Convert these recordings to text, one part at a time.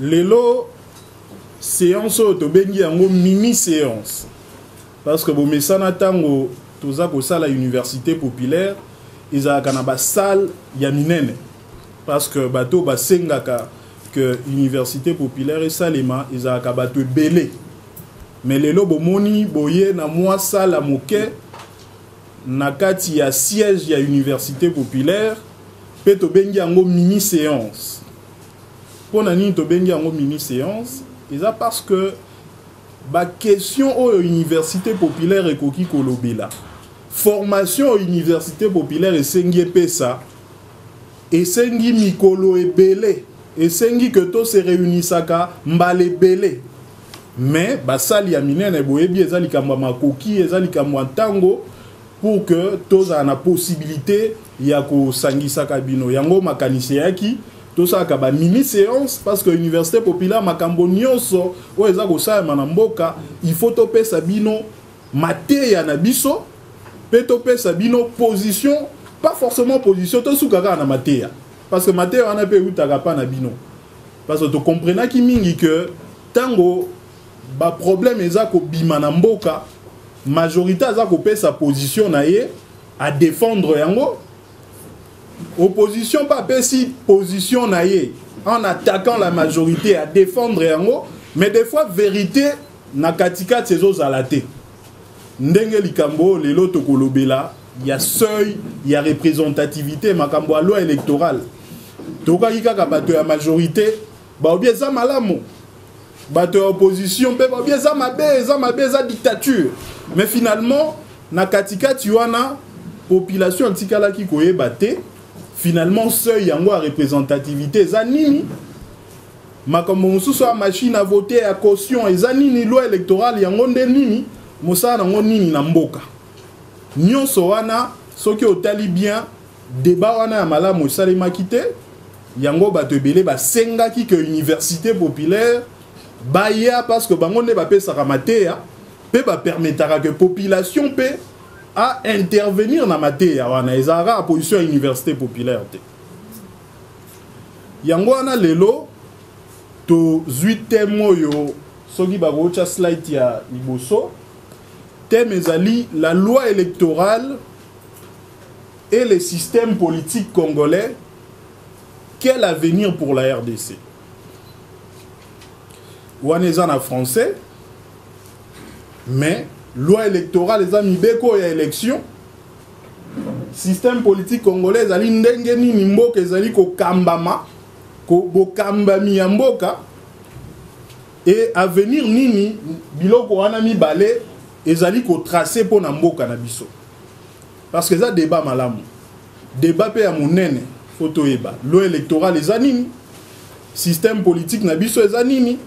lelo séance to bengi yango mini séance parce que bo mesana tango toza ko sala université populaire ezalaka na ba salle ya minene parce que bato basengaka que université populaire esalema ezalaka bato ebele mais lelo bomoni boye na mwa salle ya moke na kati ya siège ya université populaire pe to bengi yango mini séance. Pour nani to bengi yango mini séance eza parce que ba question au université populaire ekoki kolobela formation université populaire esengi pesa esengi mikolo ebele esengi que to se réunissaka mbale ebele mais basali ya minene boyebi eza likambo makoki eza likambo ntango pour que toza na possibilité ya ko sangisa kabino yango makanisi yaki tosaka ba mini séance parce que université populaire makambo nyonso o eza ko salema na mboka il faut to pesa bino mateya na biso pe to pesa bino position pas forcément position to sukaka na mateya parce que mateya wana pe utaka pa na bino parce que to comprena ki mingi que tango ba problème eza ko bima na mboka majorité eza ko pesa position na ye à défendre yango. Opposition pas pesi position na ye en attaquant la majorité à défendre yango mais des fois vérité na katika tsezo zalate ndenge likambo lelo tokolobela ya seuil ya représentativité makambo a loi électorale toka kaka bato ya majorité ba obieza malamu bato ya opposition pe ba obieza mabe za dictature mais finalement na katika tiwana population antikala ki koyeba te finalement seuil yango a représentativité eza nini makambo mosusu a machine à voter à caution eza nini loi électorale yango nde nini mosala nango nini na mboka nyonso wana soki otali bien débat wana ya malamu esalemaki te yango bato ebele basengaki ke université populaire baya parce que bango nde bapesaka mateya mpe bapermetaka ke population mpe à intervenir na mateya wana ezalaka a position ya université populaire te yango wana lelo tozwi teme oyo soki bakotya slide ya liboso thème ezali la loi électorale et le système politique congolais, quel avenir pour la RDC? Ouanezan en français, mais loi électorale les amis beko ya élection, système politique congolais ezali ndenge nini mboka ezali ko kambama ko bokambami ya mboka et avenir nini biloko wana mibale ezali ko tracer pour na mboka na biso parce que ça débat malamu débat pe ya monene photo eba loi électorale eza nini système politique na biso eza nini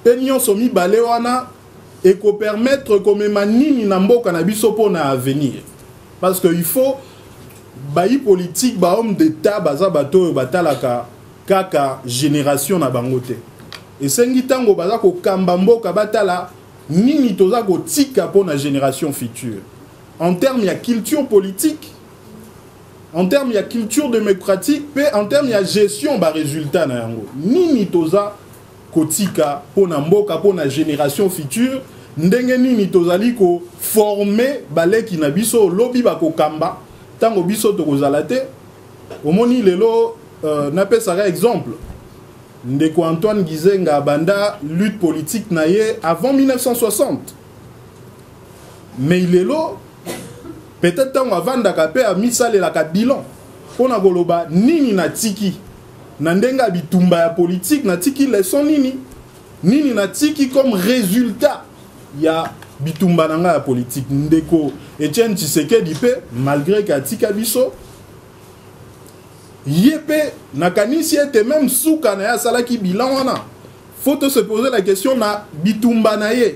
pe nyonso mibale wana et ko permettre comme nini na mboka na biso pour na avenir parce que il faut bayi politique ba homme d'état baza bato batalaka kaka génération na bangote et sengi tango baza ko kamba mboka batala nini toza ko tika pour la génération future en termes de culture politique en termes de culture démocratique et en termes de gestion ba résultat na yango nini toza ko tika pour na mboka pour la génération future ndenge nini tozali ko former baleki na biso lobi ba ko kamba tango biso to kozala te omoni lelo napesaka exemple ndeko Antoine Gizenga banda lutte politique na ye avant 1960 mais il est là peut-être tant avant d'akape a misale la bilan pona koloba nini na tiki na ndenga bitumba ya politique na tiki leçon nini na tiki comme résultat ya bitumba nanga ya politique ndeko Etienne Tshisekedi pe malgré katika biso yépe nakanisi ete même souka na ya salaki bilan wana faut se poser la question na bitumba na ye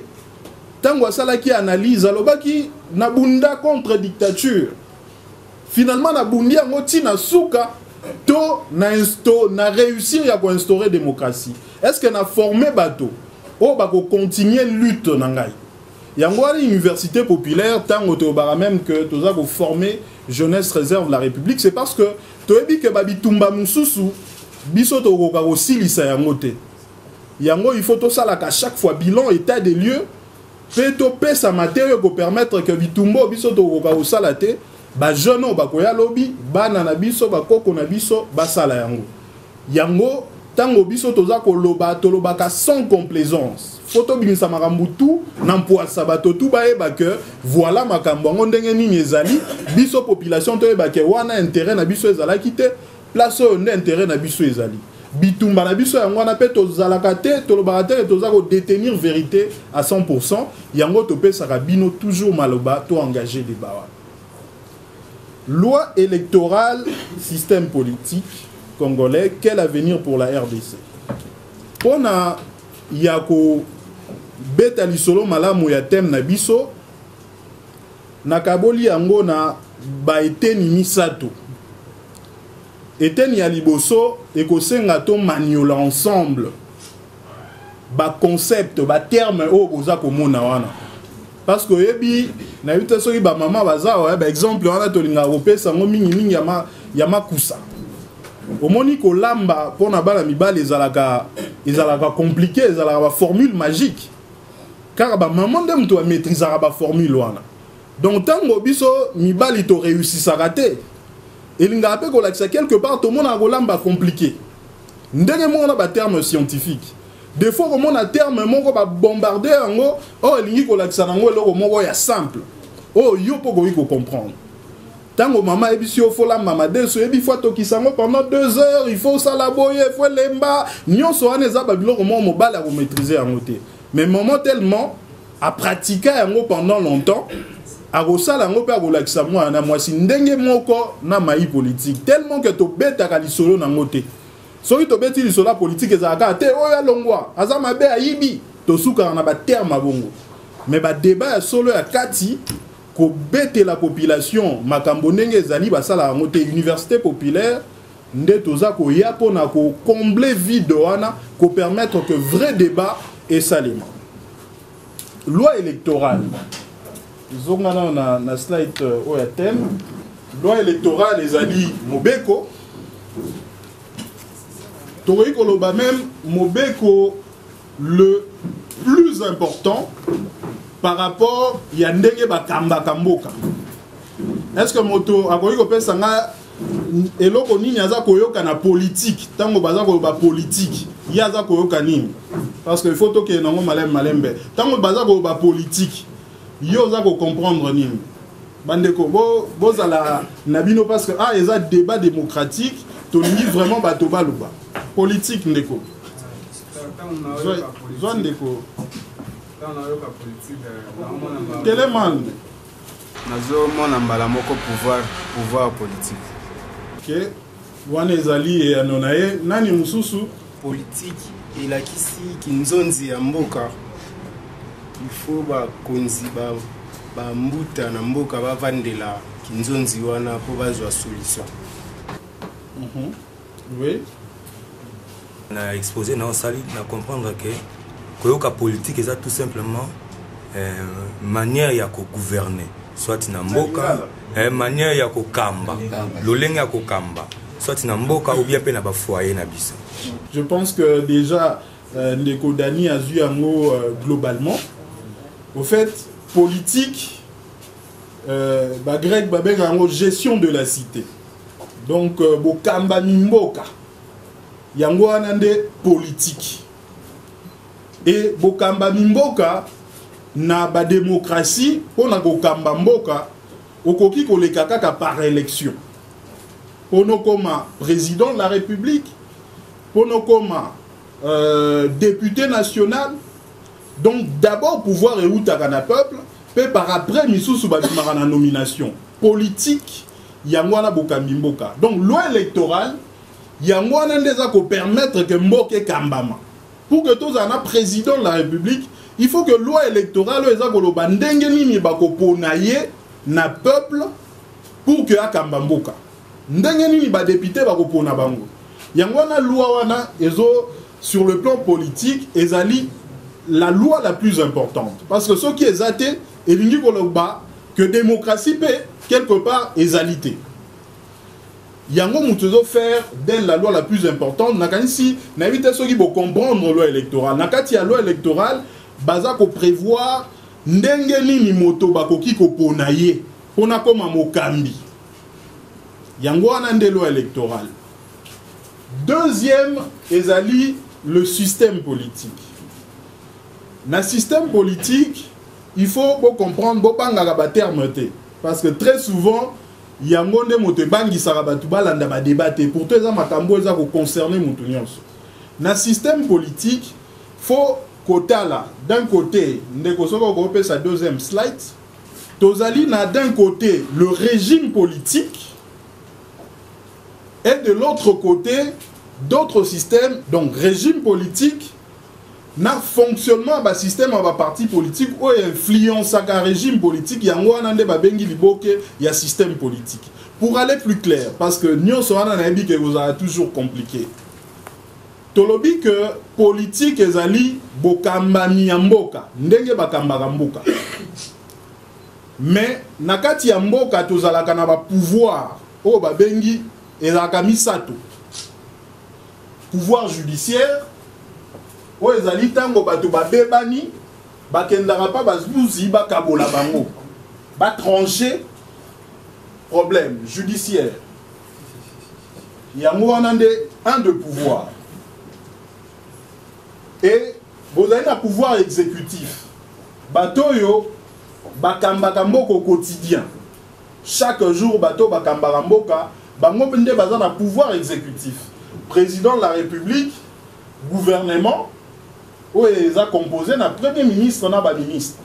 tango salaki analyse alobaki na bunda contre dictature finalement na bundi yango tina souka to na réussir ya ko instaurer démocratie est-ce que na former bato o bako continuer lutte na ngai yango à l'université populaire tango to bara même que toza ko former jeunesse réserve la République c'est parce que toyebi ke babitumba mususu biso to ko silisa yango te yango il faut tout ça là qu'à chaque fois bilan état des lieux peut to pesa matériel pour permettre que bitumbo biso to ko ka sala te ba jeune ba ko ya lobby bana na biso ba koko na biso ba sala yango yango tango biso toza ko loba to loba ka sans complaisance photo bimisa makambo tout n'empoisa bato tout ba eba que voilà makambo ngo ndenge nini ezali biso population to eba que wana intérêt na biso ezala kité place on intérêt na biso ezali bitumba na biso yango na pe tozalaka te tolobaka te toza ko détenir vérité à 100% yango to pesa bino toujours maloba to engager débat. Loi électorale, système politique congolais, quel avenir pour la RDC? On a yako beta lisolo malamu ya tem na biso nakaboli yango na ba eteni misato eteni ya liboso ekosenga to maniola ensemble ba concept ba terme o boza komona wana parce que yebi na yuta soki ba mama bazawa ba exemple wana to linga opesa ngo mingi ya makusa omoni ko lamba pona bala mibale ezalaka compliqué ezalaka ba formule magique car ba maman ndem to maîtriser ba formule wana donc tango biso mibali to réussir raté elinga pe ko lakisa quelque part to mona ko lamba compliqué ndenge mona ba terme scientifique des fois comme on a terme moko ba bombarder ngo oh elingi ko lakisa ngo eloko moko ya simple oh yo poko ko comprendre. Tango maman ebisi au la maman deso ebi fois to kisango pendant 2 heures il faut ça la boye il faut lemba nyonso wana eza ba biloko mo mobala ko maîtriser en côté mais moment tellement à pratiquer yango pendant longtemps a rosala ngo pe ko lakisa moi na mwasi ndenge moko na mai politique tellement que to beta ka lisolo na ngote soki to beti lisolo politique ezaka te oya longwa azama be ayibi to suka na ba terme bongo mais ba débat ya solo ya kati ko bete la population makambo ndenge ezali basala ngote université populaire nde toza ko ya pona ko combler vide wana ko permettre que vrai débat et salima loi électorale zongana na slide oya thème loi électorale ezali mobeko tokoki koloba même mobeko le plus important par rapport ya ndenge bakamba kamboka. Est-ce que moto akoki kopesa nga eloko nini aza koyoka na politique tango baza koloba politique ya aza koyoka nini parce que il faut to ke nango malembe tango baza koloba politique yo za ko comprendre nini bandeko bozala na bino parce que ah eza débat démocratique to lingi vraiment bato baluba politique ndeko zo ndeko quel est mal nazo mona mbala moko pouvoir politique ok wana ezali anonaye nani mususu politique elakisi kinzonzi ya mboka il faut bakonzi bambuta na mboka bavandela kinzonzi wana po bazwa solution. Oui. Na exposé na osali na comprendre que koyoka politique eza tout simplement manière ya ko gouverner soit na mboka manière ya ko kamba lolenge ya ko kamba soit na mboka ou bien pe na ba foyer na biso. Je pense que déjà Ndeko Dani a vu un mot globalement. Au fait, politique, grec, gestion de la cité. Donc, Bokamba Mimboka. Yango anande politique. Et Bokamba Mimboka, na ba démocratie, on a Bokamba Mboka, okoki koleka kaka par élection. Pono koma président de la République, pono koma député national. Donc d'abord pouvoir éoutaka na peuple, puis par après misusu badimaka na nomination politique yango na bokambi mboka. Donc loi électorale yango na ndeza ko permettre que mboke kambama. Pour que tous un président de la République, il faut que loi électorale eza ko loba ndenge nini bako ponaye na peuple pour que akamba mboka. Ndenge nini ba député bako pona bango. Yango na loi wana ezo sur le plan politique ezali la loi la plus importante. Parce que ce qui est athée, et que démocratie peut quelque part est alité. yango mutuzo faire d'elle la loi la plus importante nakanisi na éviter ceux qui vont comprendre loi électorale nakati ya loi électorale baza ko prévoir ndenge nini moto bakoki ko ponaye pona koma mokambi yango wana nde loi électorale. Deuxième ezali le système politique. Na système politique il faut comprendre bopanga ba terme te parce que très souvent yango nde moto bangi sarabatu balanda ba débattre pourtant eza makambo eza ko concerner moto nyonso. Na système politique faut kotala d'un côté ndeko soko ko pe sa deuxième slide tozali na d'un côté le régime politique et de l'autre côté d'autres systèmes donc régime politique na fonctionnement ba système ba parti politique ou influence à régime politique yango wana nde ba bengi liboke ya système politique. Pour aller plus clair parce que nyonso wana na yebi que vous avez toujours compliqué. Tolobi que politique ezali bokamba ya mboka ndenge bakamba mboka. Mais nakati ya mboka tozalaka na ba pouvoir o ba bengi ezalaka misato. Pouvoir judiciaire o ezali tango bato babebani bakendaka pa bazuzi bakabola bango ba trancher problème judiciaire yango wana nde un de pouvoir et bozali na pouvoir exécutif bato yo bakambaka mboka au quotidien chaque jour bato bakambaka mboka bango nde baza na pouvoir exécutif président de la République gouvernement où ils ont composé na premier ministre na ba ministre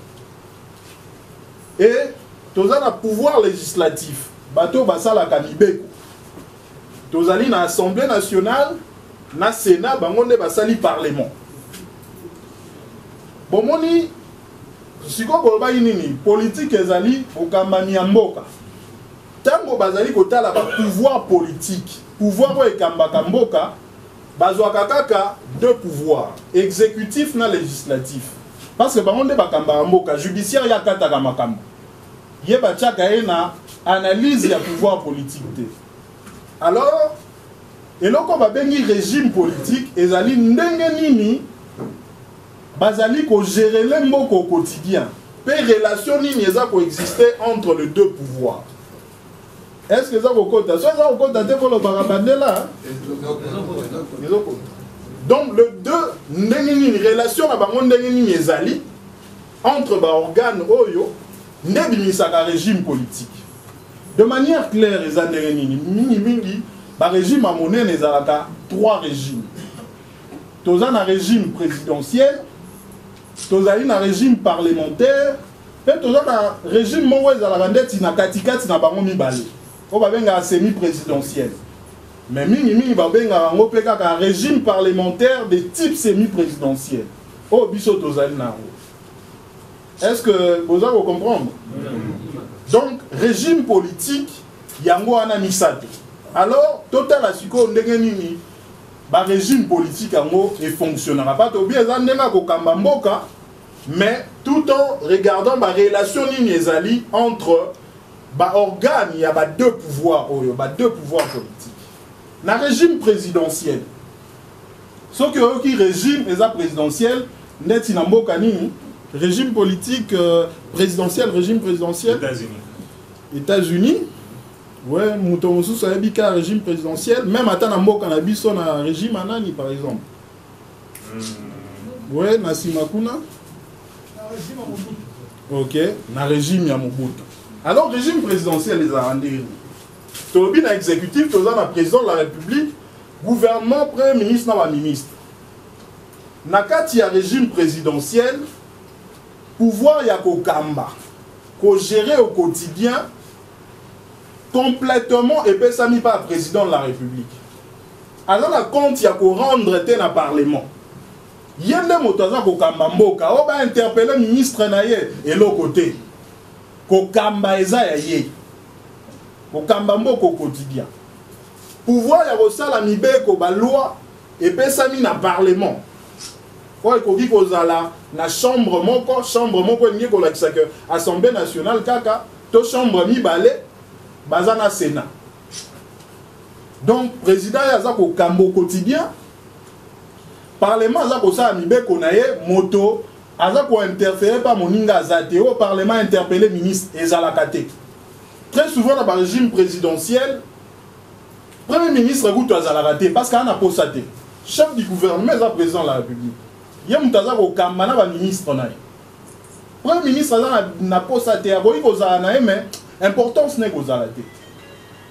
et tous a pouvoir législatif bato basala kanibeko tozali na assemblée nationale na sénat bango nde basali parlement bomoni siko koloba nini politique ezali okambani ya mboka tango bazali kotala ba pouvoir politique pouvoir o ekambaka mboka bazwaka kaka deux pouvoirs exécutif na législatif parce que bango nde bakambaka mboka judiciaire ya kataka makambo ye batiaka ye na analyse ya pouvoir politique te alors eloko babengi régime politique ezali ndenge nini bazali ko gérer le mboka au quotidien pe relation nini eza ko exister entre les deux pouvoirs. Est-ce que ça vous compte? Ça vous compte pour le barabandela? Donc le deux une relation à bango ndengeni ezali entre ba organe oyo ndebimisaka régime politique. De manière claire ezandengeni mingi ba régime à monnaie ezalaka trois régimes. Toza na régime présidentiel, toza na régime parlementaire, et toza na régime moko ezalaka ndeti na katikati na bango mibale. On va venir à semi-présidentiel. Mais mingi va venir à un régime parlementaire de type semi-présidentiel. Oh, biso tozali na. Est-ce que vous allez comprendre? Donc, régime politique, yango ana misato. Alors, total a siko ndenge nini ba régime politique yango et fonctionnera pas. Tobi ezandenga ko kamba mboka, mais tout en regardant ba relation nini ezali entre ba organe, il y a deux pouvoirs, deux pouvoirs politiques. Dans le régime présidentiel, ce qui régime est présidentiel, net inambo kanini, régime politique présidentiel, régime présidentiel. États-Unis. Ouais, mouton sous ça bika régime présidentiel, même à Tanambo Kanabiso na régime anani par exemple. Ouais, na Simakuna. OK, na régime ya Mobutu. Alors, régime présidentiel, les a rendus. Tolobi na exécutif, toza na président de la République, gouvernement, premier ministre, na ministre. Nakati ya régime présidentiel, pouvoir ya kokamba, ko gérer au quotidien, complètement épesami par le président de la République. Alors, la compte ya ko rendre te na parlement. Yende motaza kokamba mboka, o ba interpeller ministre na ye et l'autre côté. Kokamba eza ya ye kokamba mboko quotidien pouvoir ya kosala mibeko ba loi epesami na parlement oyo ekoki kozala na chambre moko elingi kolakisa ke assemblée nationale kaka to chambre mibale baza na sénat Donc président aza ko kambo quotidien, parlement aza ko sa mibe konaye moto aza ko interférer par moninga azate au parlement interpeller ministre ezalakate. Très souvent dans le régime présidentiel, premier ministre goûte azalakate parce qu'il a posté. Chef du gouvernement est président de la République. Il y a un kambana ba ministre naye. Premier ministre n'a posté a boyi ko za naye mais importance n'est ko zalate.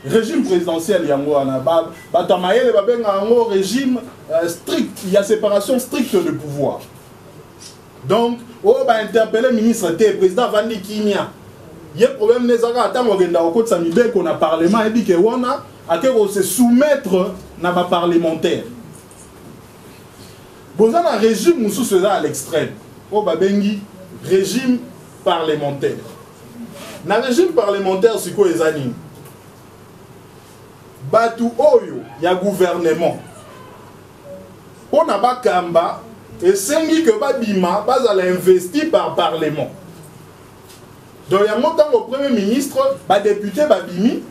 Régime présidentiel yango ana ba tamaye ba benga ngo régime strict, il y a séparation stricte de pouvoir. Donc on va interpeller ministre té président Vandi Kimia. Il y a problème les aga attendre ngenda ko tsa mibe ko na parlement et dit que wana akeko se soumettre na ba parlementaire. Bon ça un régime musu cela à l'extrême. O ba bengi régime parlementaire. Na régime parlementaire c'est quoi ezani? Batu oyo ya gouvernement. On a ba kamba et sengi que ba bima ba za investi par parlement. Donc il y a montant au premier ministre, ba député ba bimi.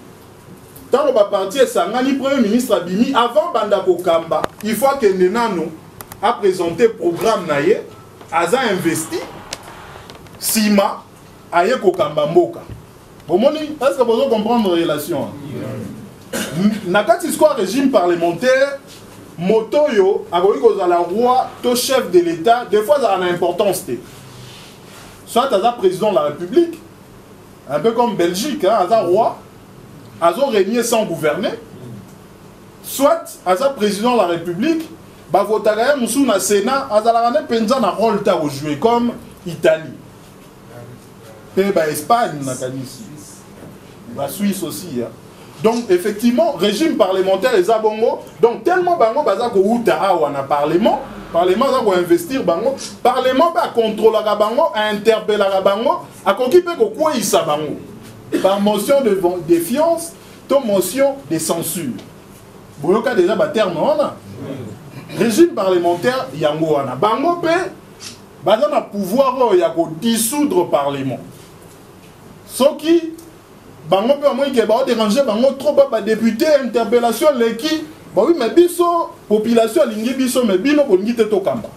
Tant on va partir sangani premier ministre bimi avant banda ko kamba. Il faut que nenano a présenté programme naye aza investi sima aye ko kamba mboka. Bon moni, est-ce que vous comprendre la relation? Nakati square régime parlementaire motoyo akoki kozala roi to chef de l'état des fois ça a une importance soit aza président de la République un peu comme Belgique hein, aza roi azo régner sans gouverner soit aza président de la République ba votaka musu na Sénat azala ne penza na rôle ta jouer comme Italie et ba Espagne na kanisi la Suisse aussi hein. Donc effectivement régime parlementaire les abongo donc tellement bango baza ko uta awa na parlement za ko investir bango parlement ba contrôler bango interpeller bango akoki pe ko kwisa bango par motion de défiance to motion de censure boyoka déjà ba terme wana régime parlementaire yango wana bango pe baza na pouvoir ya ko dissoudre parlement soki bango pe moi ke ba déranger bango trop ba député interpellation leki ba oui mais biso population lingi biso mais bino ko lingi te to kamba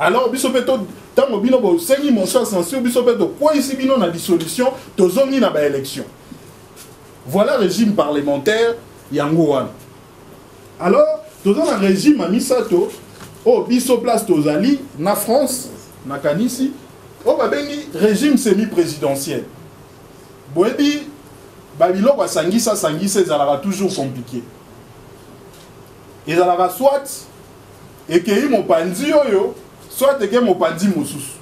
alors biso pe to tango bino bo sengi mon cher censure biso pe to quoi ici bino na dissolution to zongi na ba élection voilà régime parlementaire yango wana alors to dans un régime amisato oh biso place tozali na France na kanisi oh ba bengi régime semi-présidentiel boyebi Babylone va sangisa ezalaka toujours compliqué. Ezalaka soit ekei mopanzi oyo soit eke mopanzi mosusu.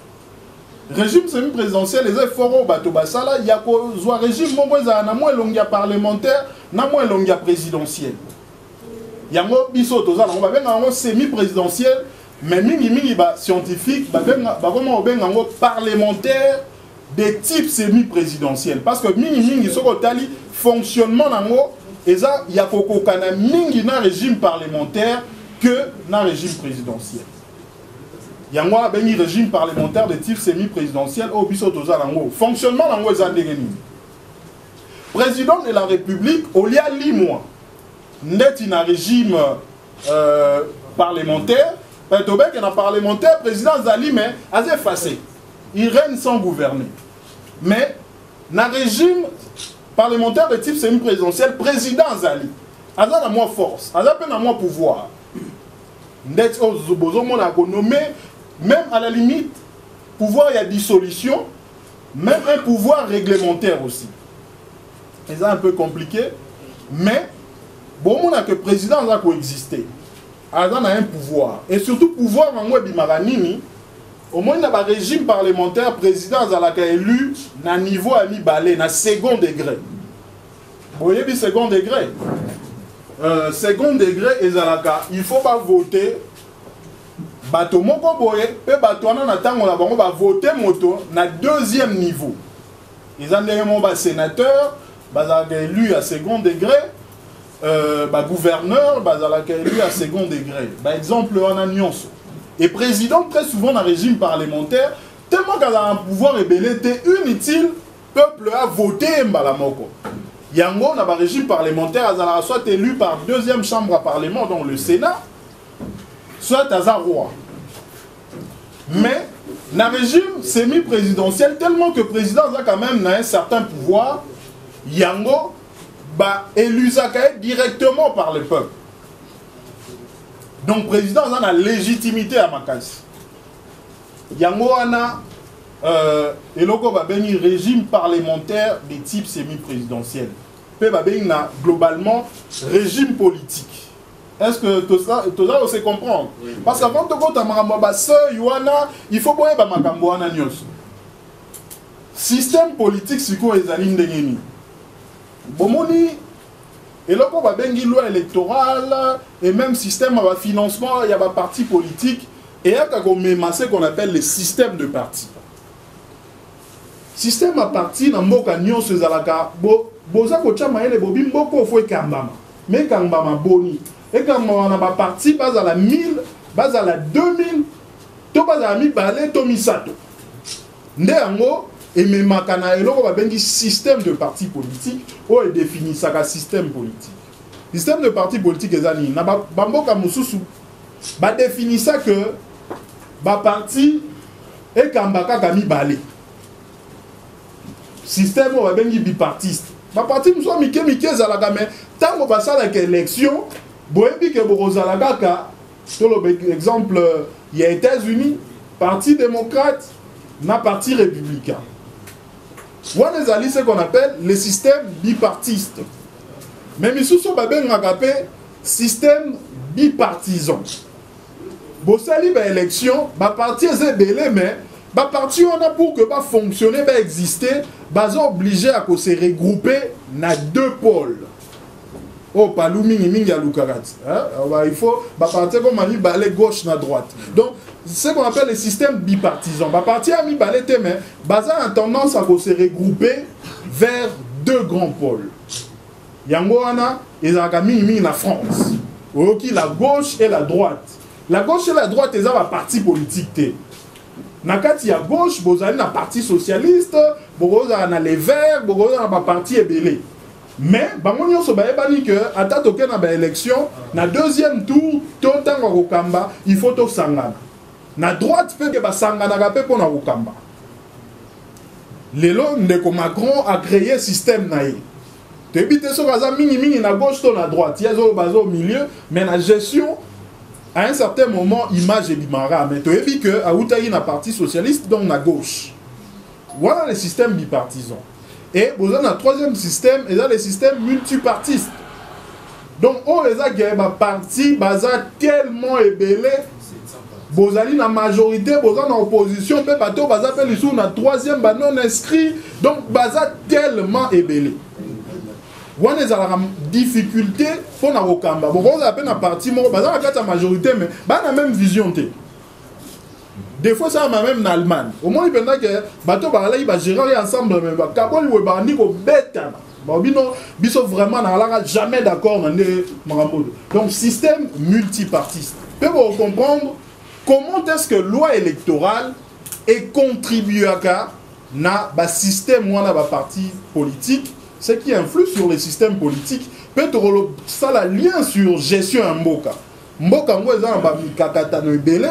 Régime semi-présidentiel les efforts bato basala ya ko zwa régime moko ezala na mo elongia parlementaire na mo elongia présidentiel. Yango biso tozala on va benga ngo semi-présidentiel mais mingi ba scientifique ba benga ba comment benga ngo parlementaire des types semi-présidentiels parce que mingi soko tali fonctionnement nango eza ya kokokana mingi na régime parlementaire que na régime présidentiel yango bengi régime parlementaire de type semi-présidentiel au biso toza nango fonctionnement nango eza ndenge nini président de la République au lia limwa ndeti na régime parlementaire tobek na parlementaire président zali mais assez effacé. Il règne sans gouverner. Mais, dans le régime parlementaire de type semi-présidentiel, président Zali, il a moins force, il a moins pouvoir. Même à la limite, pouvoir, il y a dissolution, même un pouvoir réglementaire aussi. C'est un peu compliqué, mais, bon, on a que le président a coexisté. Il a un pouvoir. Et surtout, pouvoir en moi, bimaranini, au moins, il y a un régime parlementaire, président Zalaka élu, na niveau à mi-balé, na second degré. Vous voyez, le second degré. Second degré, et Zalaka, il ne faut pas voter. Bato moko boye, pe bato wana na tango la bango ba voter moto na deuxième niveau. Ils ont des sénateurs, bazalaka élu à second degré, gouverneur, bazalaka élu à second degré. Par exemple, on a nyonso. Et président, très souvent, dans le régime parlementaire, tellement qu'elle a un pouvoir ébélé, inutile, peuple a voté Mbalamoko. yango na ba régime parlementaire azala soit élu par deuxième chambre à parlement donc le Sénat soit aza roi. Mais na régime semi-présidentiel tellement que président a quand même un certain pouvoir yango ba élu directement par le peuple. Donc président a la légitimité à makasi. Yango ana eloko ba bengi régime parlementaire de type semi-présidentiel. Pe ba bengi na globalement régime politique. Est-ce que tout ça on sait comprendre? Oui. Parce qu'avant de voir ta makambo ba sœur Yohana, il faut boye ba makambo wana nyos. Système politique siko ezali ndengeni. Bomoni eloko ba bengi loi électorale et même système de financement, il y a des partis politiques et il y a ce qu'on appelle les systèmes de partis. Système à parti na mboka nyonso ezalaka boza ko chama ele bobi mboko fo ekambama. Mais kambama boni. Et quand on a un parti, base à la 1000, base à la 2000, to base à la 1000, to misato. Néanmoins, et même makana et l'on va bien dire système de parti politique, où est défini ça comme système politique. Système de parti politique est ani. Na bambo kamususu, ba définit ça que ba parti et kambaka kami balé. Système on va bien dire bipartiste. Ba parti nous sommes mike zalaka mais tant qu'on va ça avec élection. Boebi ke borozalagaka, exemple, il y a États-Unis, parti démocrate, na parti républicain. Voilà ce qu'on appelle les systèmes bipartistes. Mais nous sommes un système bipartisan. Bossali ba élection, ba parti est belé mais ba parti on a pour que ba fonctionner, ba exister, ba obligé à se regrouper na deux pôles. Oh, palou mingi à Lukarat. Il faut partir comme on balai gauche na droite. Donc, c'est ce qu'on appelle le système bipartisan. Partir à mi balai mais Baza a tendance à se regrouper vers deux grands pôles. Yangoana et mingi la France. Ok, la gauche et la droite. La gauche et la droite, ils ont un parti politique. Nakati à gauche, vous avez un parti socialiste, vous avez les Verts, vous avez un parti ébélé. Mais, bangonyo so baye bani que ata toke na ba élection, na deuxième tour, to tango kokamba, il faut to sangana. Na droite pe ke ba sangana ka pe pona kokamba. Lelo ndeko Macron a créé système na ye. Te bité so kaza mingi na gauche to na droite, yezo bazo au milieu, mais la gestion à un certain moment image et bimara, mais to ebi que a utayi na parti socialiste donc na gauche. Voilà le système bipartisan. Et vous avez un troisième système, et là le système multipartiste. Donc, on les a gagné un parti tellement ébélé. Vous avez la majorité, vous avez l'opposition, vous avez le troisième non inscrit. Donc, vous avez tellement ébélé. Vous avez une difficulté pour la Rokamba. Vous avez un parti, vous avez la majorité, mais vous avez la même vision. Des fois, ça m'a même en Allemagne. Au moins, il y a que bateau ils vont gérer ensemble. Mais Kabul, ils vont dire que bêta. Ils sont vraiment jamais d'accord. Donc, système multipartiste. Pour comprendre comment est-ce que la loi électorale est contribuée à un système ou un parti politique, ce qui influe sur le système politique. Peut-être ça a un lien sur gestion en Mboka. Mboka, moi, ils ont un kakatano belé.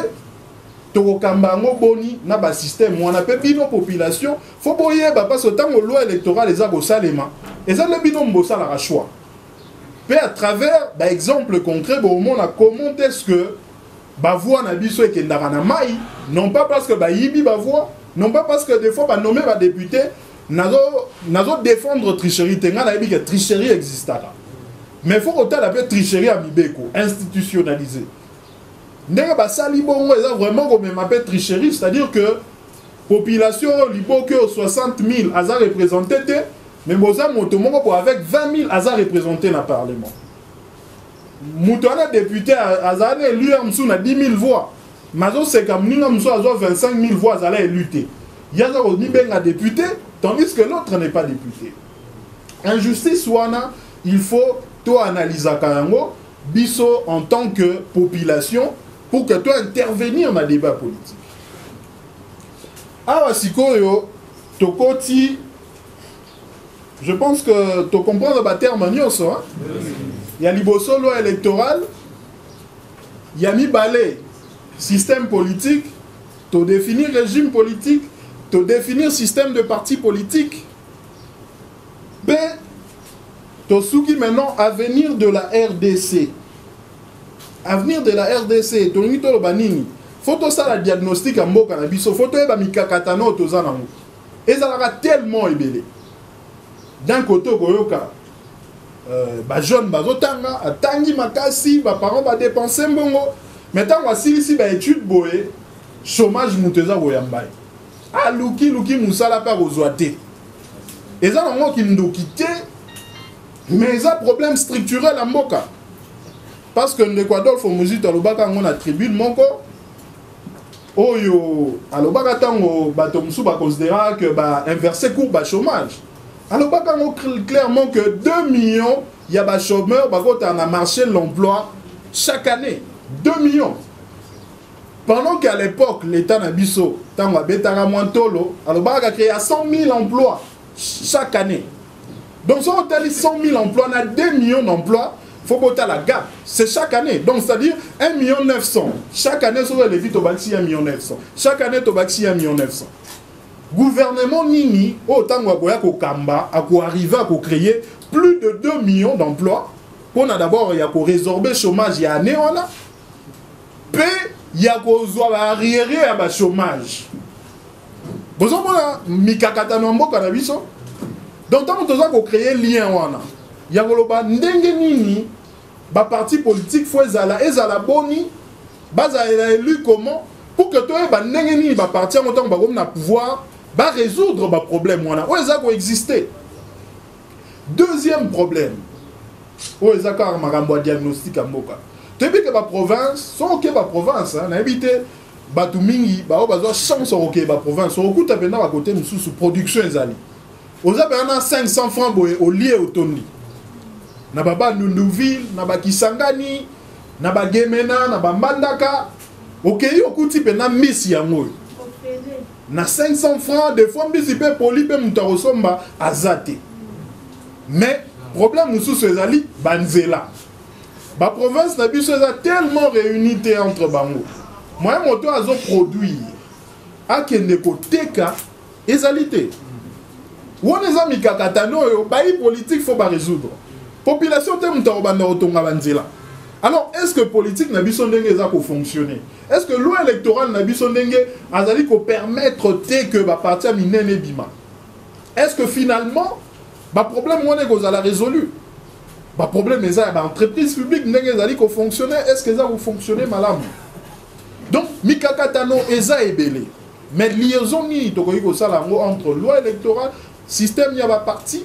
Tokokambango boni na ba système on appelle bino population faut boyer parce que tant loi électorale les a go salema et ça le bino mbosa la choix mais à travers par exemple concret bon on a comment est-ce que ba voix na biso et kendara na mai non pas parce que ba yibi ba voix non pas parce que des fois ba nommer ba député nazo défendre tricherie tenga na yibi que tricherie existera mais faut autant l'appeler tricherie à mibeko institutionnalisée. C'est vraiment comme une tricherie, c'est-à-dire que la population liboke 60 000 a représenté, mais avec 20 000 a représenté dans le Parlement. Moutouana député a élu à 10 000 voix, mais c'est comme nous avons 25 000 voix à lutter. Il y a un député, tandis que l'autre n'est pas député. Injustice, il faut tout analyser biso en tant que population. Pour que toi intervenir dans le débat politique. Alors, si tu tokoti Je pense que tu comprends le terme nyonso. Il y a liboso loi électorale, il y a mi balai système politique, tu définir régime politique, tu définir système de parti politique. Ben, tu souki maintenant avenir de la RDC. Avenir de la RDC, tu n'as pas banini. Faut que ça la diagnostic en mot cannabis, faut que ça mikakatano tozanango. Et ça va tellement ébélé. D'un côté, koyoka jeune bazotanga atangi makasi ba parents ba dépenser mbongo. Maintenant voici ici ba étude boye chômage muteza boyambai. Ah luki musala pa kozwate. Et ça nango ki ndokité mais ça problème structurel en mboka. Parce que l'Équateur faut musique alobaka on a tribune moko oyo alobaka tango bato musu ba considérer que ba inverser cours ba chômage. Alors clairement que 2 millions il y a des chômeurs qui ont marché l'emploi chaque année. 2 millions. Pendant qu'à l'époque, l'État n'a biso, tant à Betara Montolo, alors il a créé 100 000 emplois chaque année. Donc si on a 100 000 emplois, on a 2 millions d'emplois, il faut botter la gap. C'est chaque année. Donc c'est-à-dire 1 900 000. Chaque année, on les vite au Baxi 1 900 000. Chaque année, au Baxi 1 900 000. Gouvernement Nini, autant qu'on a arrivé à créer plus de 2 millions d'emplois. On a d'abord résorber le chômage il y a année, puis il y a arriéré à le chômage. Vous avez Mikakatanombo cannabis. Donc, tant que vous créer lien, il y a Nini, le parti politique, il faut que boni, élu comment pour que tu aies un parti en tant que pouvoir. Va résoudre le problème. Où est-ce qu'il existe? Deuxième problème. Où est-ce qu'il y a un diagnostic à Moka? Tu sais que la province, sans que la province, on a évité Batumingi, on a chance de la province. On a fait à côté de sous production. On a 500 francs au lieu au Tony. On a Nundouville, on a Kisangani, on a Gemena, on a Mandaka. Ok, on a mis na 500 francs, des fois, on peut polyper Moutarosomba à Zate. Mais, problème, nous sommes allés, Banzela. La province n'a tellement réuni entre Bango. Moi, mon tour a produit. A Kendeko Teka, ezalité. Où on est amis Kakatano, le politique, il faut résoudre. Population, t'es Moutarobanda Otonga Banzela. Alors, est-ce que politique n'a pas fonctionné? Est-ce que loi électorale n'a pas permettre que le parti a miné bima? Est-ce que finalement, le problème est résolu? Le problème est que l'entreprise publique n'a pas fonctionné. Est-ce que ça a fonctionné mal? Donc, Mikakatano est belé. Mais liaison entre loi électorale, système y a parti,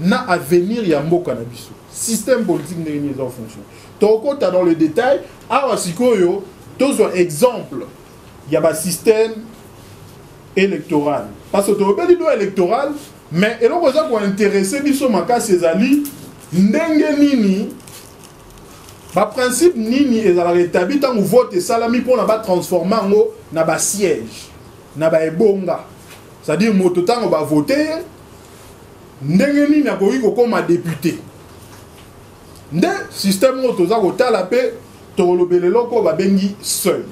n'a à venir y a un cannabis. Système politique n'a pas fonctionné. Toko ta dans le détail, awasikoyo, tous un exemple, il y a un système électoral. Parce que tu as pas dit électoral, mais et là on va intéresser biso maka ces ali, ndenge nini, ba principe nini et la rétabli tant vote et salami pour na ba transformer en na ba siège, na ba ebonga. C'est-à-dire moto tant on va voter, ndenge nini na koyi ko comme député. Le système où tu as la paix, tu as le loco bengi seul.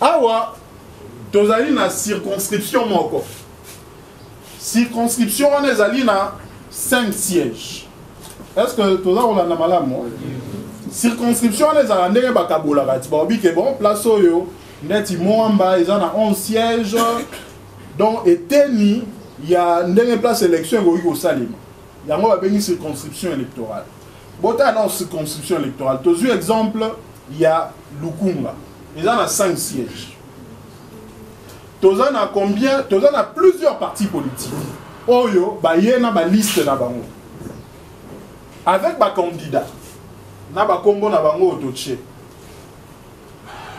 Awa, tu as une circonscription. Circonscription, on est allé à 5 sièges. Est-ce que tu as un malade? Circonscription, on est allé à Bakaboula. Tu as bon, place où il y a 11 sièges. Donc, il y a une place d'élection au Salim. Il y a une circonscription électorale. Bon, tu as une circonscription électorale. Tu as vu exemple, il y a Lukunga. Ils en ont 5 sièges. Tu en as combien? Tu en as plusieurs partis politiques. Oyo, il y a une liste là-bas. Avec les candidats. Il y a des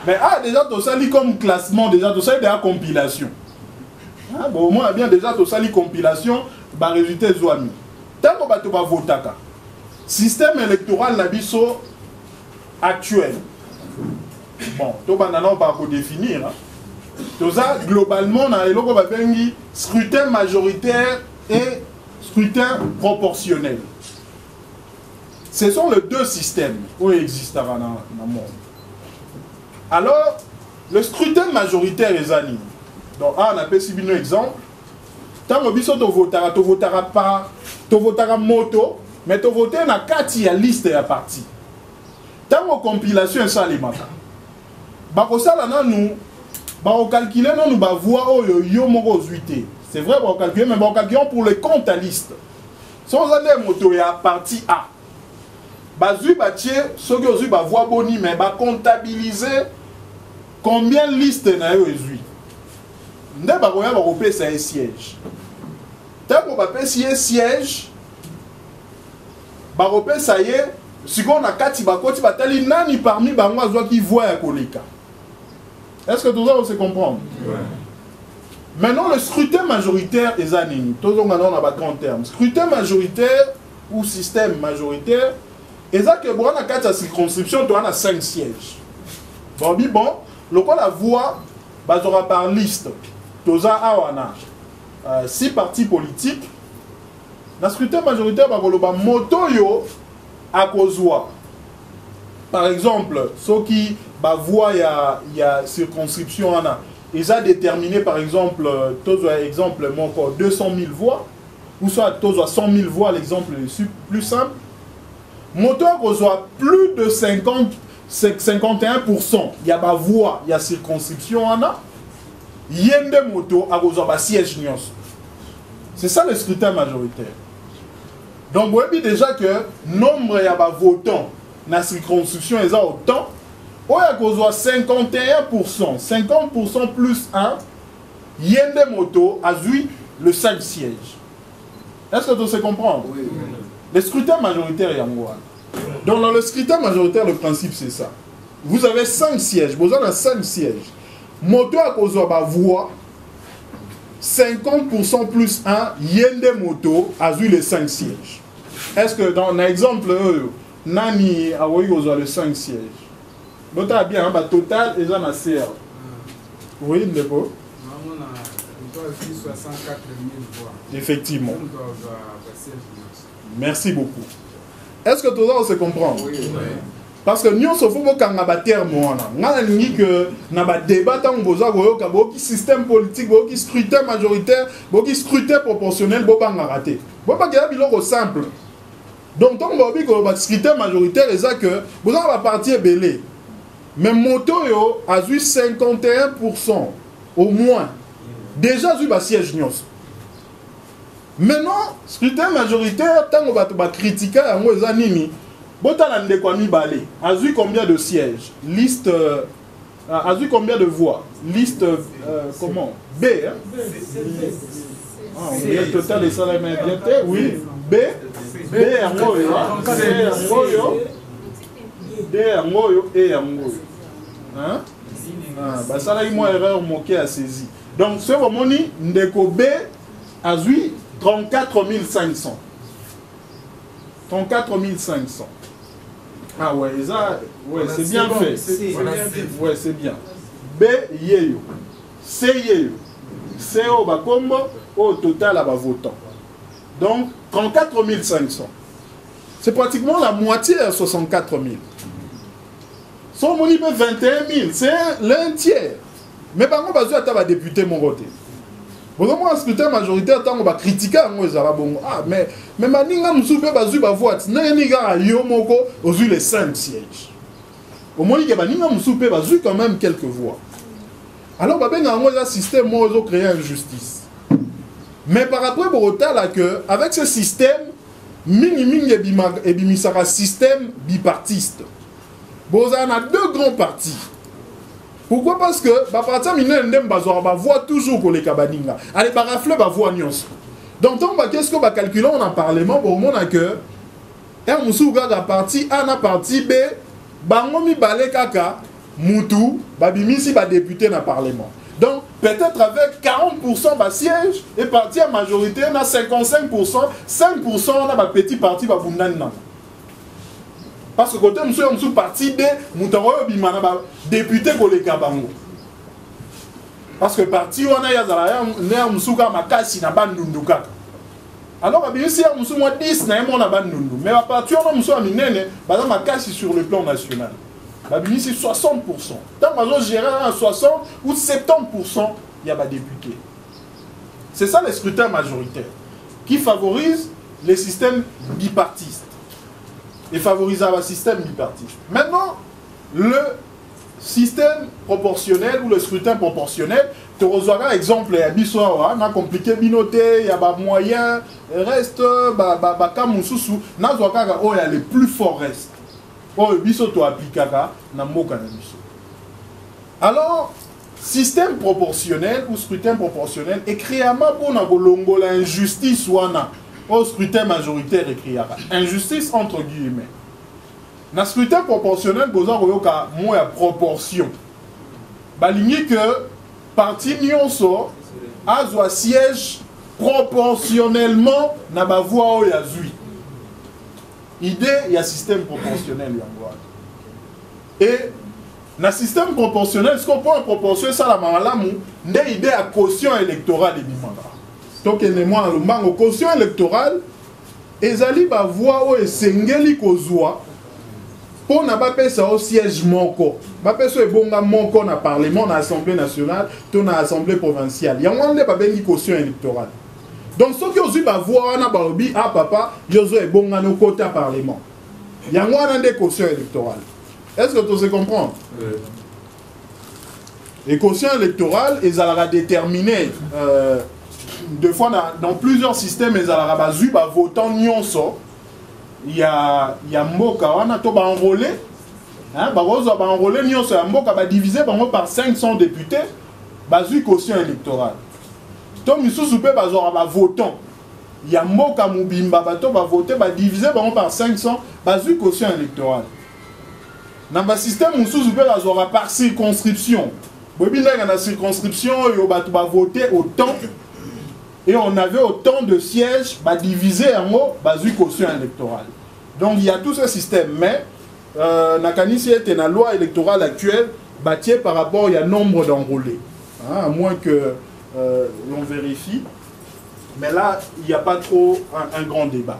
mais déjà, tu as comme classement, déjà, tu as des compilations. Bon, au moins, bien déjà, tu as des compilations, les résultats sont mis. Tant que tu vas voter. Système électoral nabiso actuel. Bon, tout le monde va définir. Tout ça, globalement, on a scrutin majoritaire et scrutin proportionnel. Ce sont les deux systèmes qui existent dans le monde. Alors, le scrutin majoritaire est ani. Donc, on a fait un exemple. Tant que tu voteras pas, tu voteras moto, mais tu voteras dans 4 liste et parti. Tant que compilation est ça les matins. Nous calculer nous voix c'est vrai on calculer mais on calculer pour les comptes à liste. Sans aller moto et à partie A. Bazu batie ceux qui ont voix boni mais comptabiliser combien de listes na yo ezui. Ndé ba koya ba kopé ça un siège. Tant qu'on va payer siège ba kopé ça y est si on a 4 bakoti batali nani parmi bango azwa qui voit ya koleka. Est-ce que tout ça, on se comprend? Ouais. Maintenant, le scrutin majoritaire est anonyme. Tout le monde a un grand terme. Scrutin majoritaire ou système majoritaire, et ça que pour la 4 circonscriptions, tu as 5 sièges. Bon, le quoi la voix, bah, tu auras par liste. Tu as 6 partis politiques. Dans le scrutin majoritaire, bah, tu as moto yo à Kozwa. Par exemple, ceux qui bah, voient il y a circonscription, ils ont déterminé par exemple, exemple 200 000 voix, ou soit 100 000 voix, l'exemple plus simple. Moto a plus de 51%. Il y a ma voix, il y a circonscription, il y a des motos à siège. C'est ça le scrutin majoritaire. Donc, vous voyez déjà que nombre de votants dans la circonscription est autant. Il y a 51%, 50% plus 1, il y a des motos à le 5 sièges. Est-ce que tu sais comprendre? Oui. Le scrutin majoritaire est en moi. Donc dans le scrutin majoritaire, le principe c'est ça. Vous avez 5 sièges, vous avez 5 sièges. Moto à cause de la voix, 50% plus 1, il y a des motos à les 5 sièges. Est-ce que dans l'exemple, Nani a le 5 sièges? Donc, bien, le total est en CR. Oui, il est beau. 64 000 voix. Effectivement. Merci beaucoup. Est-ce que tout ça, on se comprend? Oui. Parce que nous, il faut que nous avons terme. Nous avons que nous avons débat dans le système politique, le scrutin majoritaire, le scrutin proportionnel, nous avons raté. Nous avons simple. Donc, tant que nous avons scrutin majoritaire, c'est que vous avez la partie belée. Mais moto a eu 51% au moins. Déjà eu un siège. Maintenant, scrutin majoritaire, tant qu'on va critiquer, a eu combien de sièges? Liste. A eu combien de voix? Liste. Comment? B. Hein? On vient total et ça la main bien. Oui. B. B. D. Et hein? Bah ça là il m'a erreur moqué à saisi. Donc ce moment ni ndeko B a eu 34 500. 34 500. Ah ouais, ça ouais, c'est bien fait. Ouais, c'est bien. B yeyo. C yeyo. C au bakombo au total à votant. Donc 34 500. C'est pratiquement la moitié à 64 000. Son moni 21 000, c'est l'un tiers. Mais par contre, il y a des députés mon côté. Vous avez un scrutin majoritaire, on va critiquer ah, mais Maninga Moussoupe Bazou Bavoit, Naniga Yomoko, aux les 5 sièges. Au moins, il y a Maninga Moussoupe Bazou quand même quelques voix. Alors, il y a un système qui créé injustice. Mais par rapport au là que, avec ce système, Mini et Bimisara système bipartiste. Bon, on a 2 grands partis. Pourquoi? Parce que les partis voient toujours pour les cabaninga. Allez, bah rafler, bah voix nyos. Donc, qu'est-ce qu'on va calculer en parlement pour le que un moussouga da parti A na parti B, bangomi balé kaka, moutou, babimisi ba député dans le parlement. Donc, peut-être avec 40% de siège, et parti à majorité, on a 55%, 5% on a un petit parti qui va parce que côté monsieur on parti B, moutaro bimana ba député pour les kabango. Parce que parti on a yazala ne musuka makasi na bandunduka. Alors, ici, il y a 10 mais à partir de ce moment, il sur le plan national. C'est 60%. Tant que gérer à 60 ou 70%, il y a des députés. C'est ça le scrutin majoritaire qui favorise les systèmes bipartistes et favorise un système bipartiste. Maintenant, le système proportionnel ou le scrutin proportionnel, tu reçois exemple, il y a des compliqué binoté, il y a des moyens, reste, il y a les plus forts restes. Alors, système proportionnel ou scrutin proportionnel est créé pour l'injustice au scrutin majoritaire écrit injustice entre guillemets. Dans le scrutin proportionnel, vous avez moins proportion. Baligné que parti nyonso a un siège proportionnellement na ba voix ya zui. Idée, il y a système proportionnel. Et dans le système proportionnel, ce qu'on peut proportionner, ça la malamu, c'est l'idée à caution électorale. Donc, il y a une caution électorale, et ils va voir où est kozwa pour n'a pas fait ça au siège monko. Pas fait ça bon monko na parlement, na assemblée nationale, dans l'assemblée provinciale. Il y a une caution électorale. Donc, ceux qui ont voir na barobi, ah papa, yozo est bon à nos côtés à parlement. Il y a une caution électorale. Est-ce que tu sais comprendre? Les cautions électorales, ils ont déterminé deux fois dans plusieurs systèmes, ils ont votant nyonso. Il y a Mboka, on a tout enrôlé. Enrôlé nyonso, Mboka va diviser par 500 députés, basu caution électorale. Donc, nous sommes votant. Il y a Mboka Moubimba, va voter, va diviser par 500, basu caution électorale. Dans le système, nous sommes par circonscription. Dans la circonscription, on va voter autant. Et on avait autant de sièges divisés en haut, basu caution électorale. Donc il y a tout ce système. Mais, la loi électorale actuelle, par rapport au nombre d'enrôlés. À moins que l'on vérifie. Mais là, il n'y a pas trop un grand débat.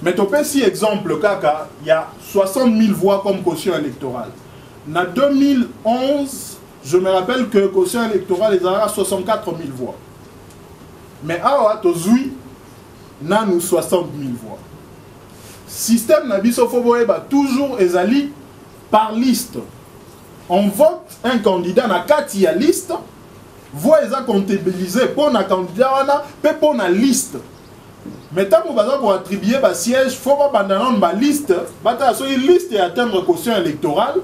Mais tu peux si exemple, Kaka, il y a 60 000 voix comme caution électorale. En 2011, je me rappelle que caution électorale est à 64 000 voix. Mais à Tozoui, nous 60 000 voix. Système Nabisofoboe toujours ezali par liste. On vote un candidat na kati ya liste, voix est comptabilisée pour un candidat et pour une liste. Mais tant que vous attribuer un siège, il faut pas abandonner une liste. Une liste et atteindre caution électorale.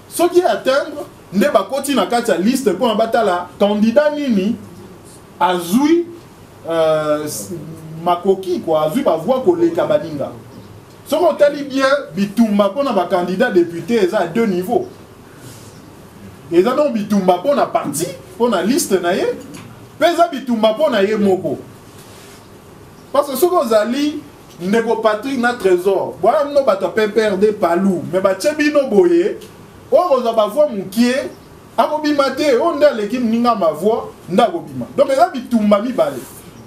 Ce qui est atteindre, ne va continuer à la liste pour un candidat nini azui makoki quoi, azui va voir que les kabaninga. Ce qu'on t'a dit bien, bitumba pour un candidat député, ils à deux niveaux. Ils ont bitumba pour un parti, pour une liste naie, pesa bitumba pour un moko. Parce que ce que vous allez, Nego Patrick na trésor. Voilà, nous avons perdre palou. Mais Tchébino Boye, on va voir mon qui est, à Mobimate, on a l'équipe Ninga ma voix, n'a Mobima. Donc, il y a des Tumbami Balé.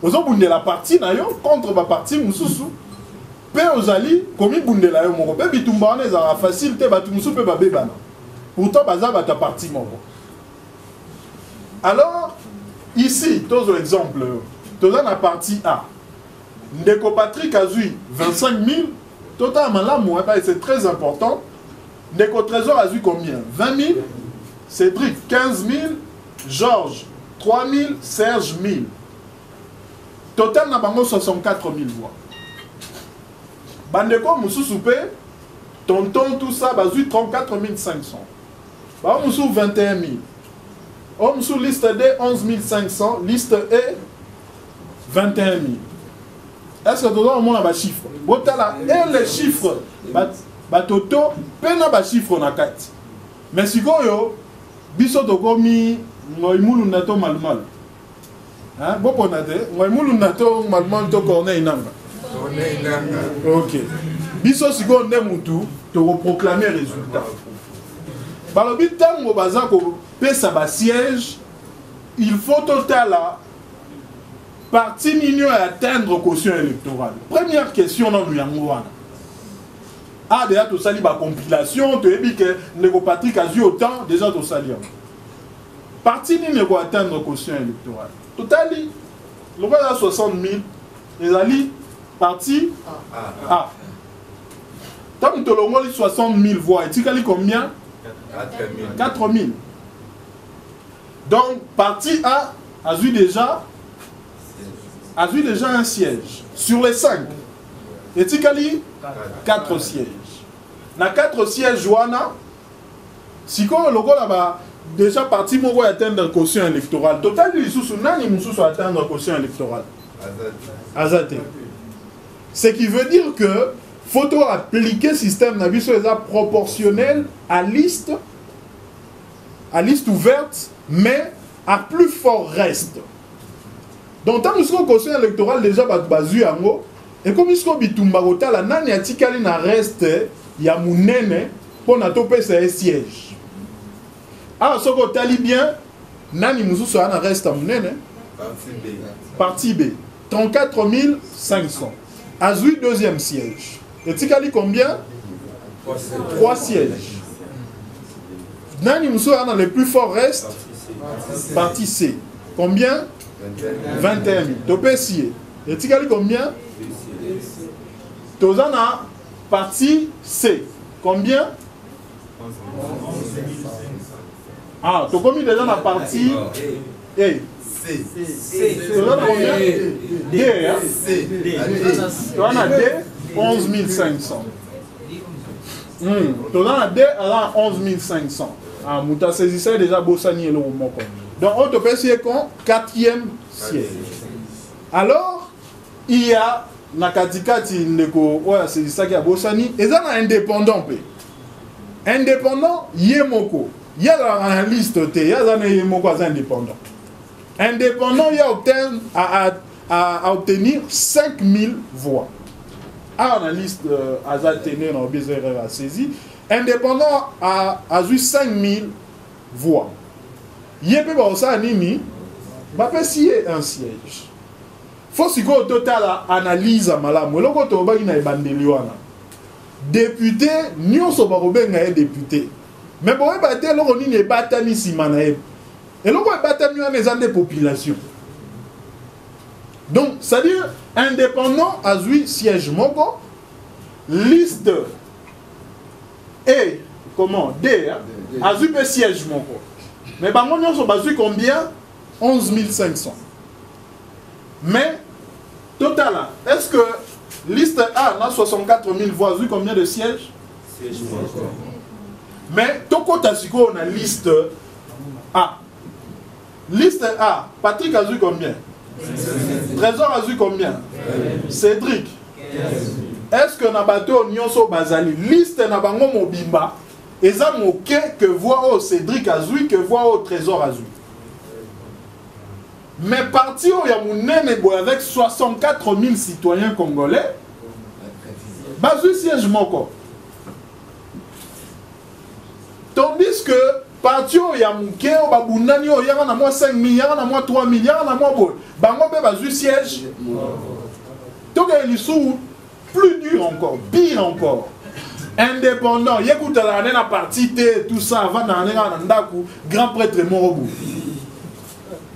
Vous avez la partie contre la partie Moussou. Peu aux alliés, comme ils bundent la Moro. Peu Bitumba, on a facilité, Batumoussou, peu Babébana. Pourtant, Baza va ta partie Moro. Alors, ici, tous les exemples, tous la partie A. Ndeko Patrick a eu 25 000, total Malamou, c'est très important. Ndeko Trésor a eu combien? 20 000, Cédric 15 000, Georges 3 000, Serge 1000. Total n'a pas 64 000 voix. Bandeko Moussou Soupé, Tonton, tout ça, a eu 34 500. Bah, Moussou 21 000. Moussou liste D 11 500, liste E 21 000. Est-ce que tout le monde a des chiffres? Et les chiffres, Toto, peine à chiffres na carte. Mais si vous avez biso tokomi ngoimulu nato malmal. Hein, boko nate, ngoimulu nato malmal to corneille nanga. OK. Biso si vous avez mutu, to proclamer résultat. Balobi tango bazako pesa ba siège, il faut total parti nini à atteindre caution électorale. Première question dans l'Uyangouana. Ah, déjà, tu sali ma compilation, tu as dit que Nego Patrick a eu autant, déjà, tu sali. Parti nini pour atteindre caution électorale. Total, le roi a 60 000, les alliés, parti A. Tant que tu as 60 000 voix, et tu as combien? 4 000. Donc, parti A a eu déjà un siège. Sur les 5. Et tu as 4 sièges. Dans 4 sièges, Joana, si on a déjà parti pour atteindre la caution électorale, total, il y a atteindre la caution électorale. Azate. Ce qui veut dire que faut appliquer le système proportionnel à liste ouverte, mais à plus fort reste. Donc, tant que la caution électorale déjà basée en haut, et comme il y a bitumba la nani atikali na reste ya munene pour na topé c'est siège. Ah, ce que tali bien, nani mususu na reste à munene. Parti B. 34 500. Azui deuxième siège. Et tikali combien? 3 sièges. Nani mususu na le plus fort reste. Parti C. Combien? 21 000. Topé sié. Et tikali combien? Tozana partie C. Combien? Ah, tu as commis déjà la partie A. C. Tozana combien? D. Tozana D, 11 500. Tozana D, alors 11 500. Ah, Mouta saisissait déjà Bossani et le Moko. Donc, on te peut essayer qu'on 4e siège. Alors, il y a Nakatikati Ndeko, ouais, c'est ça qui a Bossani, et ça, indépendant. Indépendant, Yemoko. Il y a la liste, il y a Yemoko indépendant. Indépendant, il y a obtenir 5000 voix. Ah, la liste Azatene, on a saisi. Indépendant a eu 5000 voix. Yépe Bossa Nini, va faire un siège. Faut si au total analyse à malamu loko to ba ina ebandeli wana député nyonso ba robenga e député mais bon e baté loko nini e batani simana e et loko e batani wana ezande population donc c'est à dire indépendant a eu siège moko liste et comment D a eu pe siège moko mais bango nyonso ba eu combien 11 500 mais total, est-ce que liste A a 64 000 voix, vu combien de sièges? Mais Toko Tasiko, on a liste A. Liste A, Patrick a vu combien? Trésor a vu combien? Cédric. Est-ce que Nabato Nyonso Bazali, liste Nabango Mobimba, et ça moqué que voix au Cédric a vu, que voix au Trésor a vu? Mais parti où il y a mon avec 64 000 citoyens congolais, basé siège moko. Tandis que parti où il y a mon ké, au babunani, il y a moins 5 000, il y a moins 3 000, il y a moins bon. Bango basé siège. Donc il est plus dur encore, pire encore. Indépendant, il y a écoute la partie tout ça avant d'aller dans Ndaku, grand prêtre Morobu.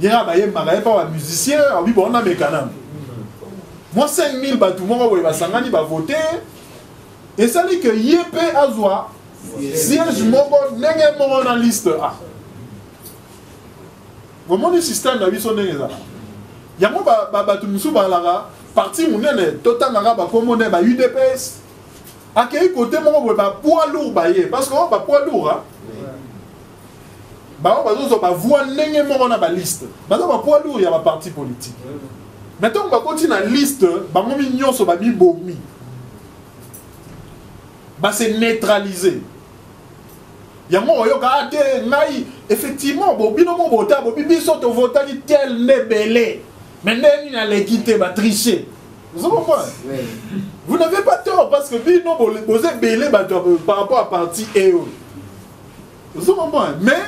Il y a un musicien, on a mes canaux. Moi, 5000 bâtiments, on va voter. Et ça dit que Yépe Azwa, siège Mogo, n'est pas dans la liste A. Comment le système de la vie sont des gens? Il y a un bâtiment, parti où on est total arabe, comme on est UDPS. À quel côté, on va poids lourd, parce qu'on va poids lourd. Bah on va voir n'importe on a la liste. Bah on va poids lourd il y a ma parti politique. Maintenant on va continuer la liste. Bah on mignon sur ma bomi. Bah c'est neutralisé. Il y a mon yoga nai effectivement bobi no mon vota bobi biso to vota qui tel ne belé. Mais n'est ni à l'équité va tricher. Vous comprenez? Vous n'avez pas tort parce que bi no posé belé par rapport à parti EO. Vous comprenez? Mais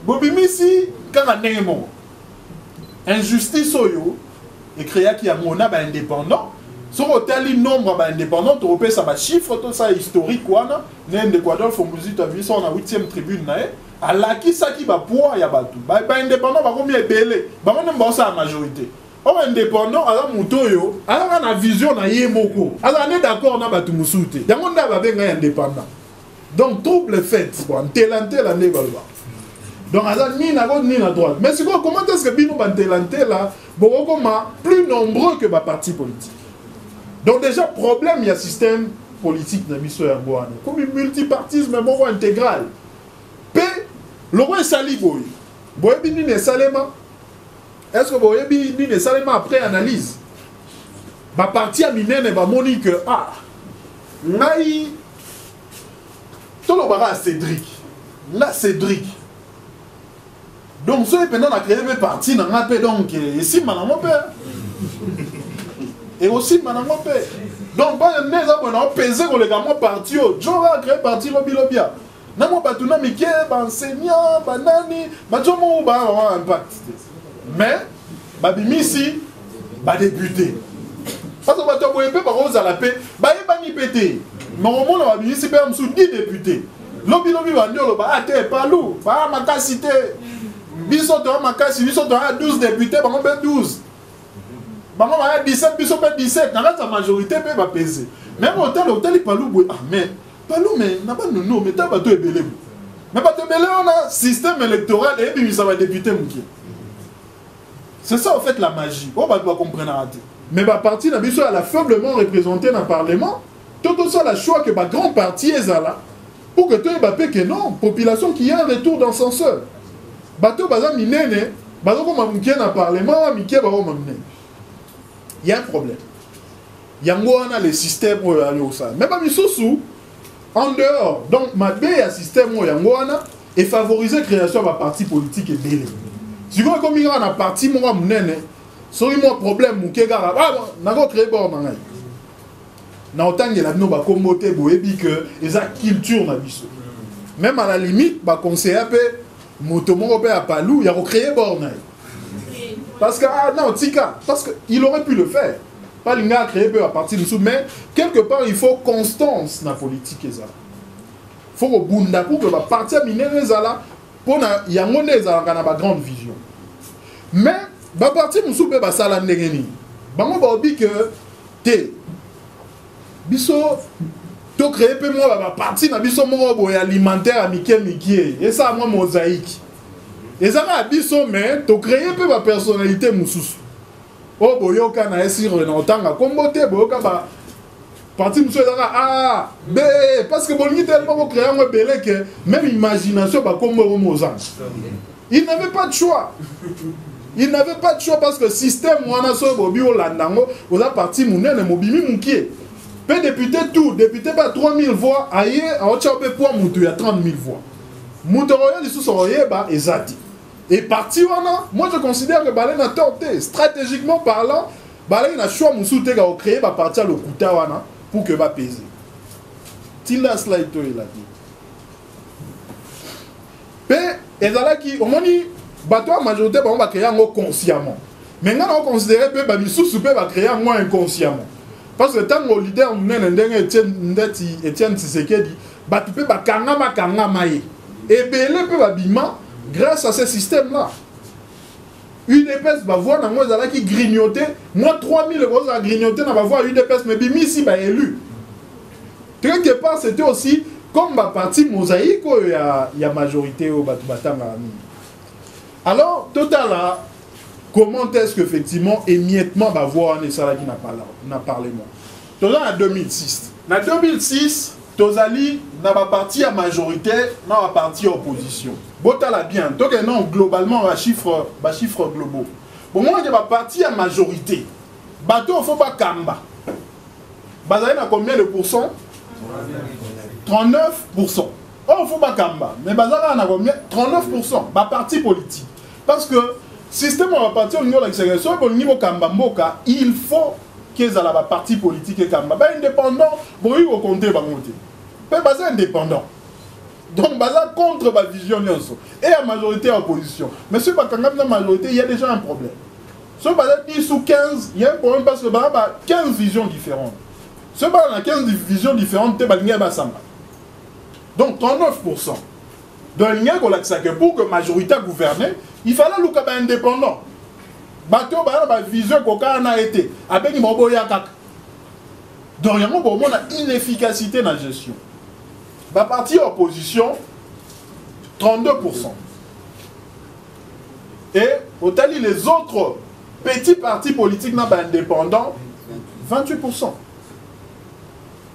Bobimisi, quand on a injustice, et créer qui a mon indépendant. Sur hôtel nombre indépendant, tu repères ça chiffre tout ça historique quoi na l'Équateur faut musique tu as vu ça en 8e tribune na à la qui ça qui va pouvoir ya batu ba indépendant ba combien belé ba même ba ça majorité o indépendant ala mutoyo ala na vision na yemoko ala ne d'accord na batu musute yango nda ba benga indépendant donc trouble fait bon telanté la ne balba donc ala ni na gauche ni na droite mais c'est quoi comment est-ce que bino ba telanté là bon comme plus nombreux que ba parti politique. Donc déjà, problème, il y a un système politique dans le Boana. Comme un multipartisme bon, intégral. P, le roi Sali Boy. Boyebi n'est salément. Est-ce que Boyebi n'est salément après analyse? Ma partie à Minene va monique que, ah, naï, tout le bara à Cédric. Là, Cédric. Donc, ce qui est créé une partie, dans la paix, donc, ici, madame, mon père. Et aussi, madame, mon père. Donc, on a pesé pour les gamins partis. J'aurais créé parti lobby-lobia. N'a pas tout le monde, enseignant, banani, on va avoir un impact. Mais, ici, député. Parce que tu as la paix, il va péter. Mais au moins, on va ici, on a 10 députés. Lobby-lobby, on va dire, pas lourd, pas ma cité. Biso a 12 députés, on va 12. Maman a 17, biso peut 17, dans la majorité peut peser. Même hôtel il parle ah mais parlou mais n'a pas non mais t'as pas tout ébélé. Mais pas ébélé on a système électoral et puis ça va député mouki. C'est ça en fait la magie. On va comprendre rater. Mais ma parti n'a biso elle a faiblement représenté dans le parlement. Tout ça la choix que ma grand parti est là pour que tu aies que non, population qui a un retour dans son seul. Bateau bazar minene, bateau comme mouki dans le parlement, mouki ba o mamne. Il y a un problème. Il y a le système où il y a ça. Mais pas sous en dehors. Donc, ma un système où il y a et favoriser la création d'un parti politique et belé. Si vous avez un parti, moi, si vous avez un problème, vous avez créé bon. Dans autant que la vie va commoter, vous avez que les culture na biso. Même à la limite, bah conseiller peu, motomo pe à palou, il y a créé bon. Parce que, ah non, Tika, parce qu'il aurait pu le faire. Pas l'ingénieur a créé à partir dessous, mais quelque part, il faut constance dans la politique. Il faut que Bunda, pour que la partie minère, pour qu'il y ait une grande vision. Mais, la partie dessous, il faut que ça l'engagé. Il dit que, t'es, biso, tu créé la partie alimentaire à Mickey, et ça, moi, mosaïque. Et ça va biso mais tu créer peu ma personnalité mususu. Oh boyoka na esi renotanga kombote boyoka ba parti mususu ah b parce que bolni tellement créer un belé que même imagination ba kombo mozan. Il n'avait pas de choix. Il n'avait pas de choix parce que le système wana so bobi olandango oza parti munene mobimi mukie. Pe député tout, député ba 3000 voix aye a ochabe pour mutu ya 30 000 voix. Mutu roya lisu so yeba ezati. Et parti moi je considère que Balen a tenté, stratégiquement parlant, Balen a choisi de créer un parti à l'Okuta pour que va peser. Tilda Slaito il a dit. Et là qui, au moment où la majorité va créer consciemment. Maintenant on considère que Babissou va créer inconsciemment. Parce que tant que le leader Etienne Tshisekedi, tu peux kangama et belé peut babima. Grâce à ce système-là, une épaisse va voir dans moi qui grignotait. Moi, 3000 euros à grignoter, on va voir une épaisse, mais bimi ici, bah élu. Quelque part, c'était aussi comme ma partie mosaïque, il y a majorité au Batoubatanga. Alors, total, comment est-ce qu'effectivement, émiettement, va voir ça qui n'a parlé moi. Total, en 2006. En 2006, Tozali n'a pas parti à majorité, n'a pas parti à opposition. Botala bien. Donc non, globalement, on chiffre globaux. Pour moi, il y a parti à majorité. Bateau, il ne faut pas kamba. Bazaï a combien de pourcents? 39%. Oh, il ne faut pas kamba. Mais Bazaï a combien? 39%. Ba parti politique. Parce que système va partir au niveau de l'extérieur, au niveau kamba mboka, il faut qu'ils aient la partie politique et kamba. Ba indépendant, bon, il faut compter ba monter. Mais Bazaï indépendant. Donc, Baza contre ma vision et la majorité en opposition. Mais si la majorité, il y a déjà un problème. Ce balai 10 ou 15, il y a un problème parce que bah 15 visions différentes. Ce balai a 15 visions différentes, donc 39%. Donc il y a que pour que la majorité gouverne, il fallait le indépendant. Bateau ba vision qu'on a été avec une moboya. Donc il y a une inefficacité dans la gestion. La partie opposition 32%. Et au tali les autres petits partis politiques indépendants 28%.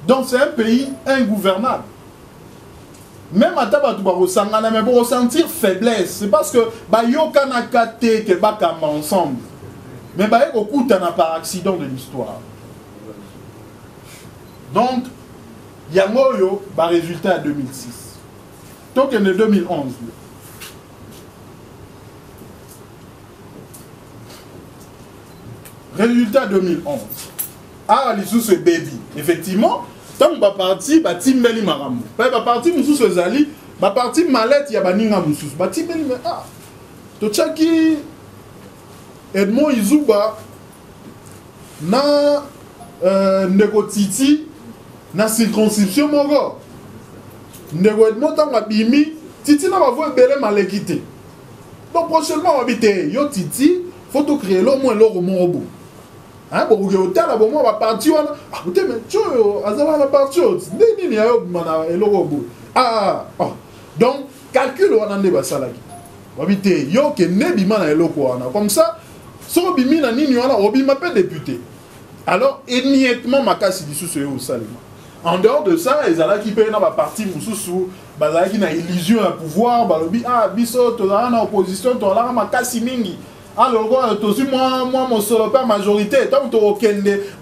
Donc c'est un pays ingouvernable. Même à Tabatou Barosangana, mais pour ressentir faiblesse, c'est parce que Bayoka n'a katé que Bakama ensemble. Mais Bayek au coup t'en a par accident de l'histoire. Donc, il y a un résultat à 2006. Donc il y a 2011. Résultat 2011. Ah, l'issue c'est baby. Effectivement, tant que parti, Timbeli Maram. Parti Moussous Zali, parti Malette, il y a Baninga Moussous. Timbeli, mais ah, Tochaki Edmond Izuba, na Nekotiti, na circonscription Mogo. Nego Edmond Tanga Bimi, Titi n'a pas vu Belé Malekité. Donc prochainement, on va habiter Yo Titi, faut tout créer l'au moins l'eau au Morobo. Hein, bon, vous avez un bon parti, ah, mais tu as la partie, ah, donc, calcul, on a des salariés. Vous avez yo que ne bima na eloko wana. Comme ça, so bimi na nini wana, obima pe député. Alors, émiettement, makasi disu se yo salima. En dehors de ça, ils allaient qui paye na ba parti mususu, bazala qui na illusion à pouvoir, balobi, ah, biso, tozala na opposition, tozala makasi mingi. Alors, moi, mon solo père majorité, tant que tu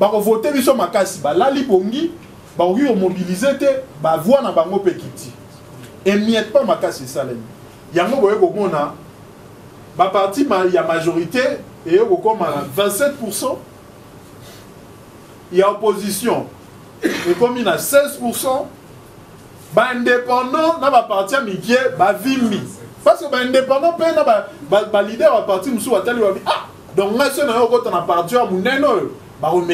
as voté sur ma casse, là, les pongi, mobiliser, voix na bango pekiti. Et miette pas ma casse, ça. Il y a un moment parti, il y a majorité, et il y a 27%. Il y a opposition, et comme il y a 16%, indépendant, il y a parti à Mickey, 20 000. Parce que les indépendants, les leaders à partir de ah, donc moi, si on a parti à mon néno, on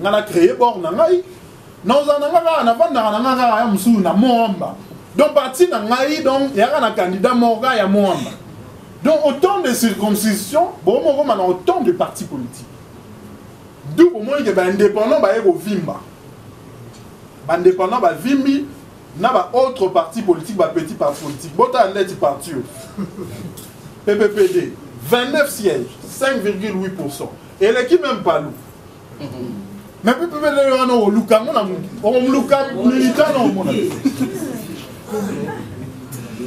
a créé bord, on a donc parti donc il y a un candidat Morga et Moamba. Donc autant de circonscriptions, bon, on a autant de partis politiques. D'où pour moi que les indépendants sont vimba. Les indépendants sont vimbi. Il y a autre parti politique, petit parti politique. Bon, tu as parti. PPPD, 29 sièges, 5,8%. Et l'équipe même pas loup. Mais PPPD, on a Luka, on a militant.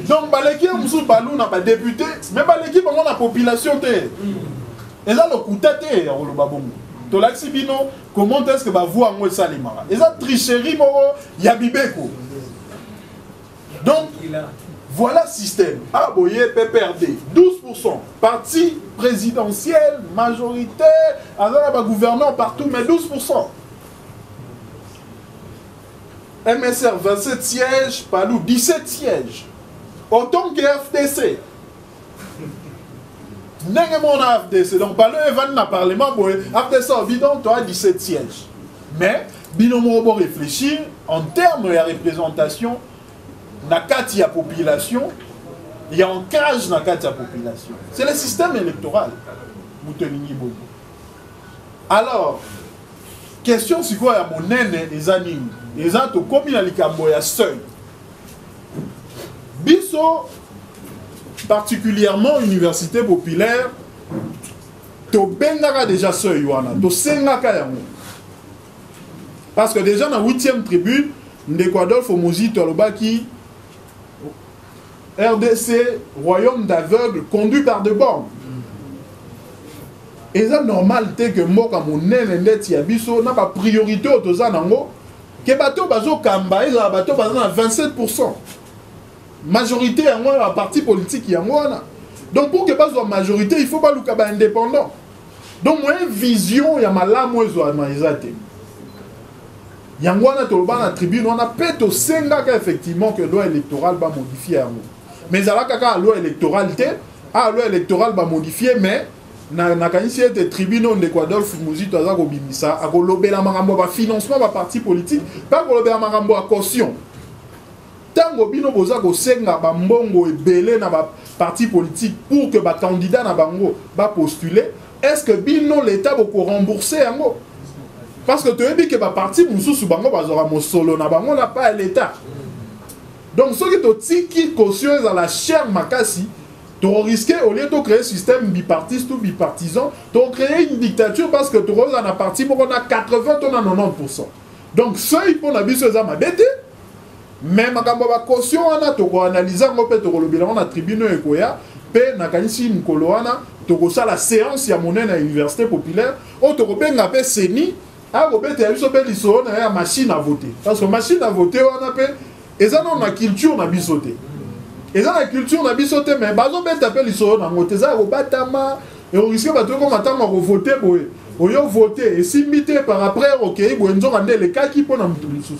Donc, l'équipe, on a député, mais l'équipe, on a la population. Et là, le coup de tête, on a le comment est-ce que vous avez ça les marins? Et ça, tricherie, il y a Bibeko. Donc, voilà le système. Ah, boye, PPRD, 12%. Parti présidentiel, majoritaire, alors gouverneur partout, mais 12%. MSR, 27 sièges, Palou, 17 sièges. Autant que FDC. N'est-ce pas FDC? Donc, Palou, Evan n'a parlement, FDC, bidon, tu as 17 sièges. Mais, binomo réfléchir, en termes de représentation, na kati ya population, il y a un cage na kati ya population. C'est le système électoral. Alors, question c'est quoi ya monene les animes? Les autres comme il y a likambo ya seuil. Biso particulièrement université populaire, to bengaka déjà seuil wana, to sengaka yango. Parce que déjà dans la 8e tribune, Ndekwadolf Omozi Tolobaki RDC, royaume d'aveugle, conduit par de bornes. Et c'est normal que moi, comme on est n'a pas priorité au Tozanango, que bateau bazo kamba, il y a bateau à 27%. Majorité en moi, la parti politique y a moi. Donc pour que pas soit majorité, il faut pas le indépendant. Donc moi une vision, il y a mal moi zoamaisate. Yangwana tolba na tribune, on a peut-être au senga effectivement que loi électorale va modifier. Mais à la loi électorale va modifier, mais na kanisi ete tribunal de Adolphe Muzito aza ko bimisa akolobela makambo ba financement ba parti politique pas kolobela makambo a caution tango bino boza ko senga ba mbongo ebele na ba parti politique pour que ba candidat na bango ba postuler est-ce que bino l'état boko rembourser yango parce que tu as dit que ba parti mususu bango bazora mosolo na bango na pas l'état donc ce qui to tiki caution à la chair makasi tu risques au lieu de créer un système bipartiste ou bipartisan, tu créer une dictature parce que tu as un parti pour on a 80 ou 90%. Donc ça il faut n'abuser ça ma bête. Même quand on va caution on a tu analyser on peut te relever on a tribunal ekoya pe na kanisi mkoloana tu ça la séance ya monnaie na université populaire on te repenga pe seni a robete ya biso pe liso na ya machine à voter parce que machine à voter on a pe eza na culture na bisoté. Et dans la culture, on a bien sauté, mais bazo ben t'appelle les choses, on a ça au batama et on risque pas de comme attendre à voter pour on voter et s'imiter par après ok bon ils ont amené les cas qui pour nous tous.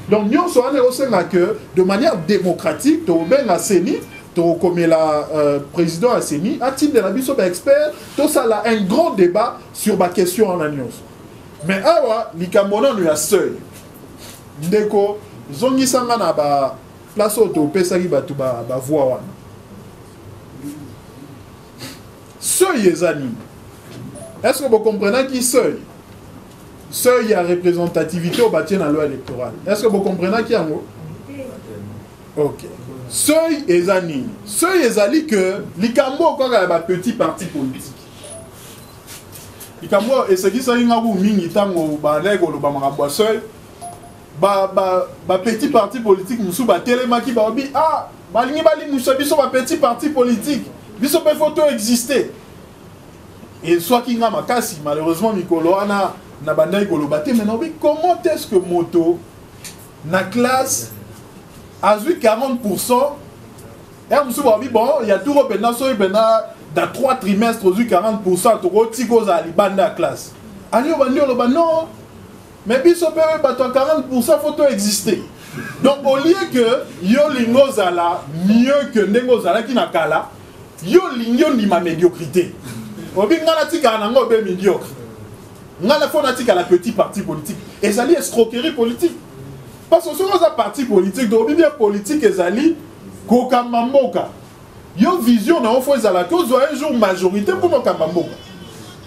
Donc nous sommes allés au Sénat que de manière démocratique, tu ben la CENI, tu comme la président à CENI, à titre de la biso expert, tout ça là un grand débat sur ma question en alliance. Mais awa likamona nous a seul. Ndeko zongi sanga na ba place où tu pesa qui batu ba voix wana seuil ezani est-ce que vous comprenez qui seuil seuil à représentativité au bâti dans la loi électorale est-ce que vous comprenez qui en ok seuil ezani seuil ezali que likambo quand il y a un petit parti politique likambo et ce qui ça inga bu mingi tango ba lego lo ba makambo seuil ba petit parti politique musu ba telemaki ba obi ah balingi bali musu biso ba petit parti politique biso pe photo exister et soit kinga makasi malheureusement mikolo ana na bandai kolobate mais non comment est-ce que moto na classe a 40% et musu ba obi bon il y a tout repena so bena dans 3 trimestres 40% to tiko za libanda classe ani obandi oloba non. Mais biso pe bato 40% photo exister. Donc au lieu que yo lingo zala mieux que ndengo zala ki na kala, yo lingo ni ma médiocrité. Obi ngala tika na ngo be médiocre. Ngala fona tika la petit parti politique. Et ça li escroquerie politique. Parce que sur un parti politique, donc bien politique ezali koka mamboka. Yo vision na ofo zala que zo un jour majorité pour no kamamboka.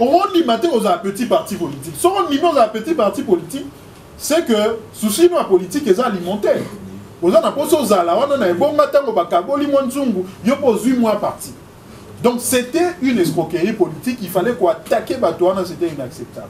On dit matin aux petits partis politiques. Si on dit aux petits partis politiques, c'est que souci de la politique est alimentaire. Aux gens aux ala, on a un bon matin au bakaboli monzungu, yo pose 8 mois parti. Donc c'était une escroquerie politique. Il fallait qu'on attaque Batouana, c'était inacceptable.